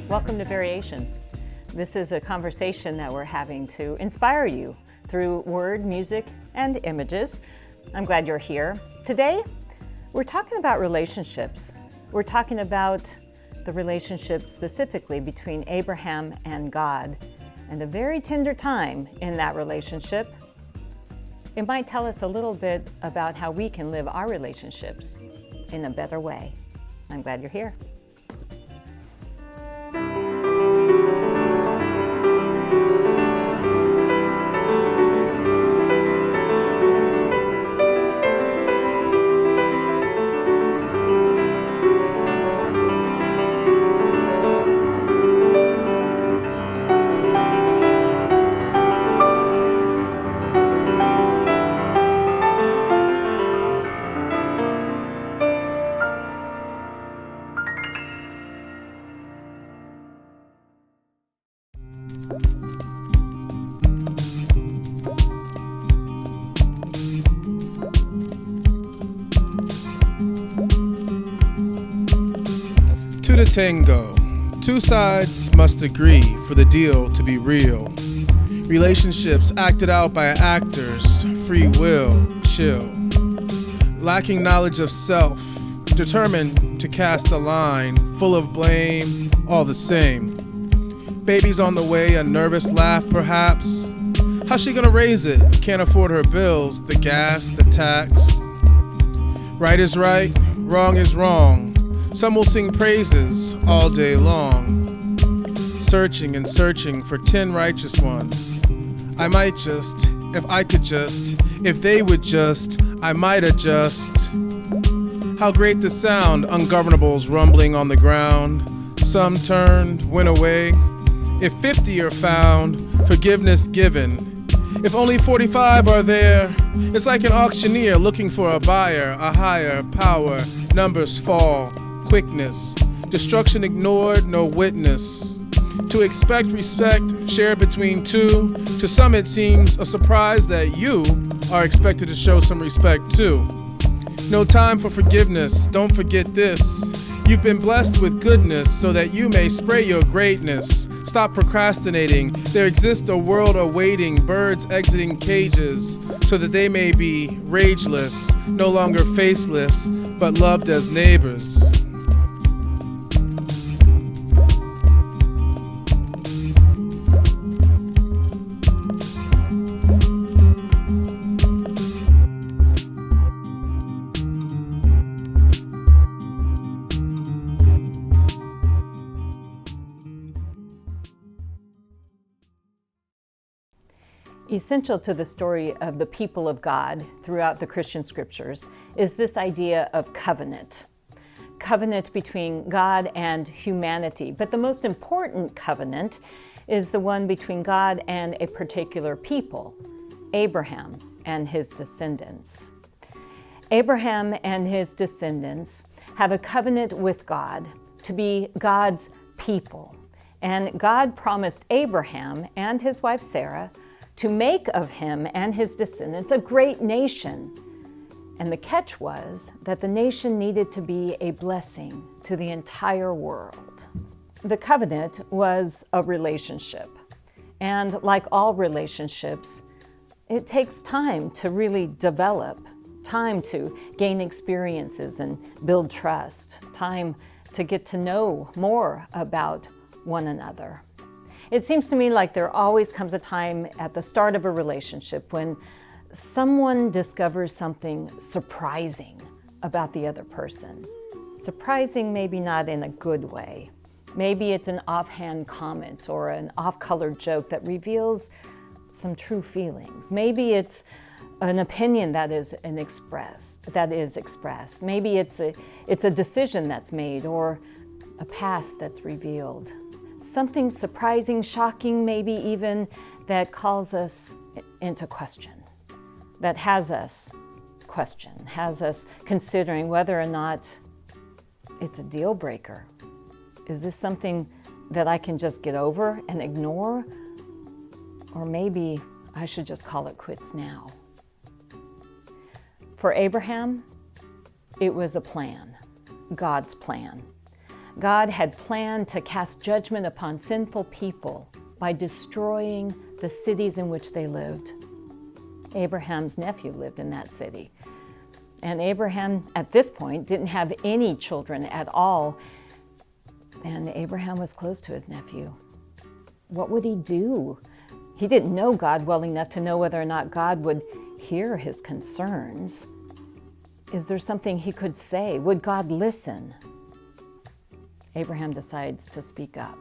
Welcome to Variations. This is a conversation that we're having to inspire you through word, music, and images. I'm glad you're here. Today, we're talking about relationships. We're talking about the relationship specifically between Abraham and God and a very tender time in that relationship. It might tell us a little bit about how we can live our relationships in a better way. I'm glad you're here. To the tango, two sides must agree for the deal to be real. Relationships acted out by actors, free will, chill. Lacking knowledge of self, determined to cast a line, full of blame, all the same. Baby's on the way, a nervous laugh perhaps. How's she gonna raise it? Can't afford her bills, the gas, the tax. Right is right, wrong is wrong. Some will sing praises all day long, searching and searching for 10 righteous ones. I might just, if I could just, if they would just, I might adjust. How great the sound, ungovernables rumbling on the ground. Some turned, went away. If 50 are found, forgiveness given. If only 45 are there, it's like an auctioneer looking for a buyer, a higher power. Numbers fall. Quickness, destruction ignored, no witness. To expect respect shared between two, to some it seems a surprise that you are expected to show some respect too. No time for forgiveness, don't forget this. You've been blessed with goodness so that you may spray your greatness. Stop procrastinating, there exists a world awaiting, birds exiting cages so that they may be rageless, no longer faceless, but loved as neighbors. Essential to the story of the people of God throughout the Christian scriptures is this idea of covenant. Covenant between God and humanity. But the most important covenant is the one between God and a particular people, Abraham and his descendants. Abraham and his descendants have a covenant with God to be God's people. And God promised Abraham and his wife Sarah to make of him and his descendants a great nation. And the catch was that the nation needed to be a blessing to the entire world. The covenant was a relationship. And like all relationships, it takes time to really develop, time to gain experiences and build trust, time to get to know more about one another. It seems to me like there always comes a time at the start of a relationship when someone discovers something surprising about the other person. Surprising, maybe not in a good way. Maybe it's an offhand comment or an off-colored joke that reveals some true feelings. Maybe it's an opinion that is expressed. Maybe it's a decision that's made or a past that's revealed. Something surprising, shocking, maybe even that calls us into question, that has us considering whether or not it's a deal breaker. Is this something that I can just get over and ignore? Or maybe I should just call it quits now. For Abraham, it was a plan, God's plan. God had planned to cast judgment upon sinful people by destroying the cities in which they lived. Abraham's nephew lived in that city. And Abraham, at this point, didn't have any children at all. And Abraham was close to his nephew. What would he do? He didn't know God well enough to know whether or not God would hear his concerns. Is there something he could say? Would God listen? Abraham decides to speak up.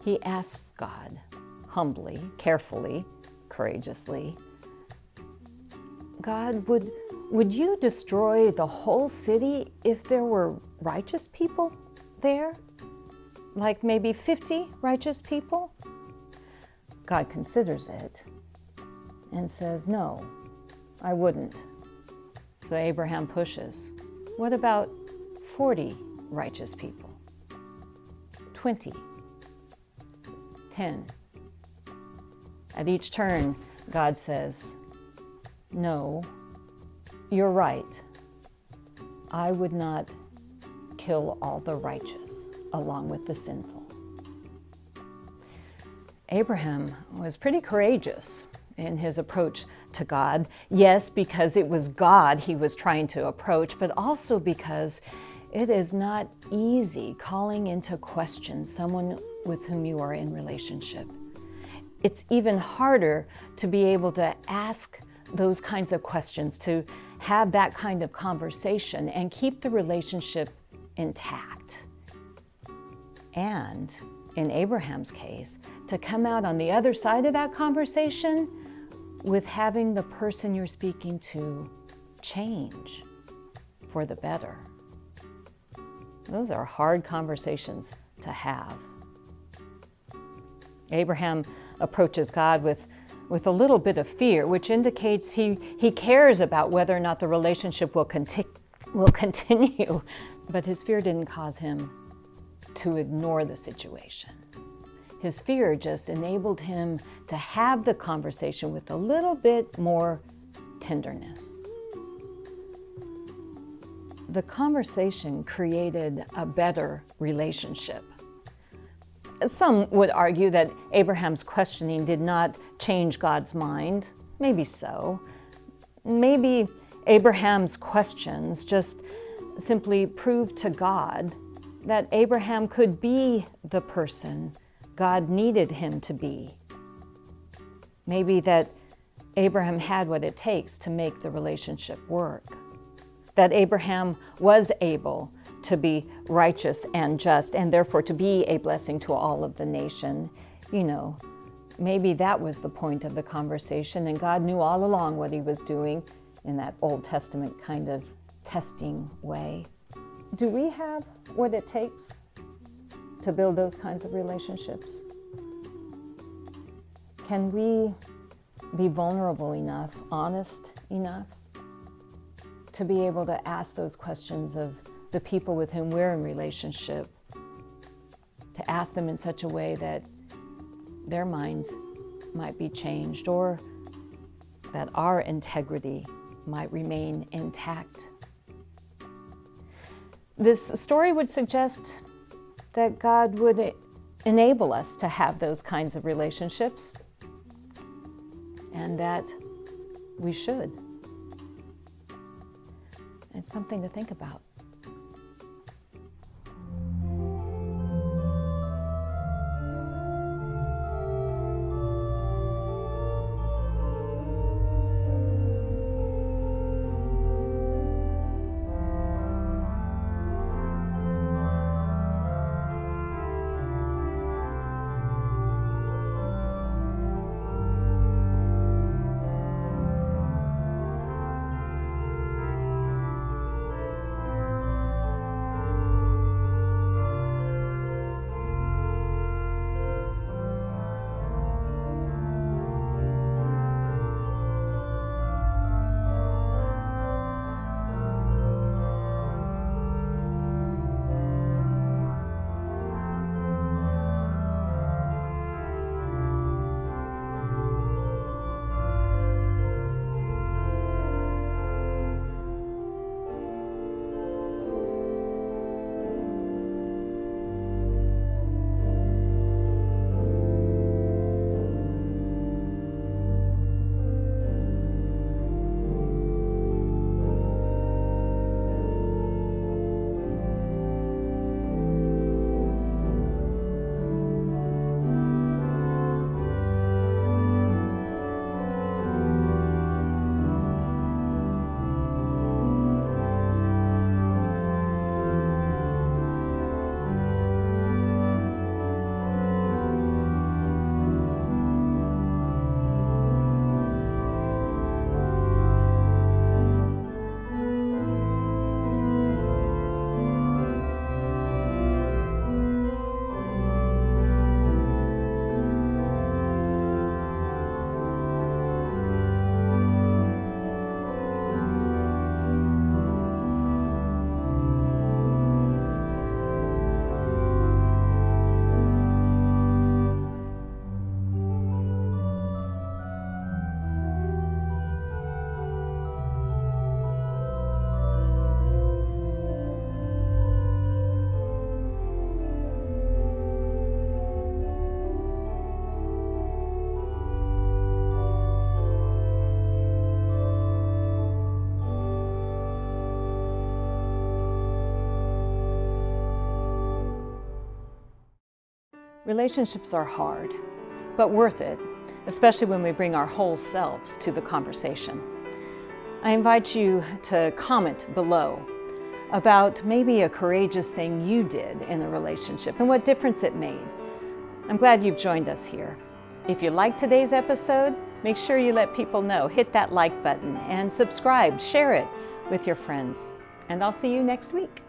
He asks God, humbly, carefully, courageously, God, would you destroy the whole city if there were righteous people there? Like maybe 50 righteous people? God considers it and says, no, I wouldn't. So Abraham pushes. What about 40 righteous people? 20? 10? At each turn, God says, no, you're right. I would not kill all the righteous along with the sinful. Abraham was pretty courageous in his approach to God. Yes, because it was God he was trying to approach, but also because it is not easy calling into question someone with whom you are in relationship. It's even harder to be able to ask those kinds of questions, to have that kind of conversation and keep the relationship intact. And in Abraham's case, to come out on the other side of that conversation with having the person you're speaking to change for the better. Those are hard conversations to have. Abraham approaches God with a little bit of fear, which indicates he cares about whether or not the relationship will continue. But his fear didn't cause him to ignore the situation. His fear just enabled him to have the conversation with a little bit more tenderness. The conversation created a better relationship. Some would argue that Abraham's questioning did not change God's mind. Maybe so. Maybe Abraham's questions just simply proved to God that Abraham could be the person God needed him to be. Maybe that Abraham had what it takes to make the relationship work. That Abraham was able to be righteous and just, and therefore to be a blessing to all of the nation. You know, maybe that was the point of the conversation, and God knew all along what he was doing in that Old Testament kind of testing way. Do we have what it takes to build those kinds of relationships? Can we be vulnerable enough, honest enough, to be able to ask those questions of the people with whom we're in relationship, to ask them in such a way that their minds might be changed or that our integrity might remain intact? This story would suggest that God would enable us to have those kinds of relationships, and that we should. It's something to think about. Relationships are hard, but worth it, especially when we bring our whole selves to the conversation. I invite you to comment below about maybe a courageous thing you did in a relationship and what difference it made. I'm glad you've joined us here. If you liked today's episode, make sure you let people know. Hit that like button and subscribe, share it with your friends. And I'll see you next week.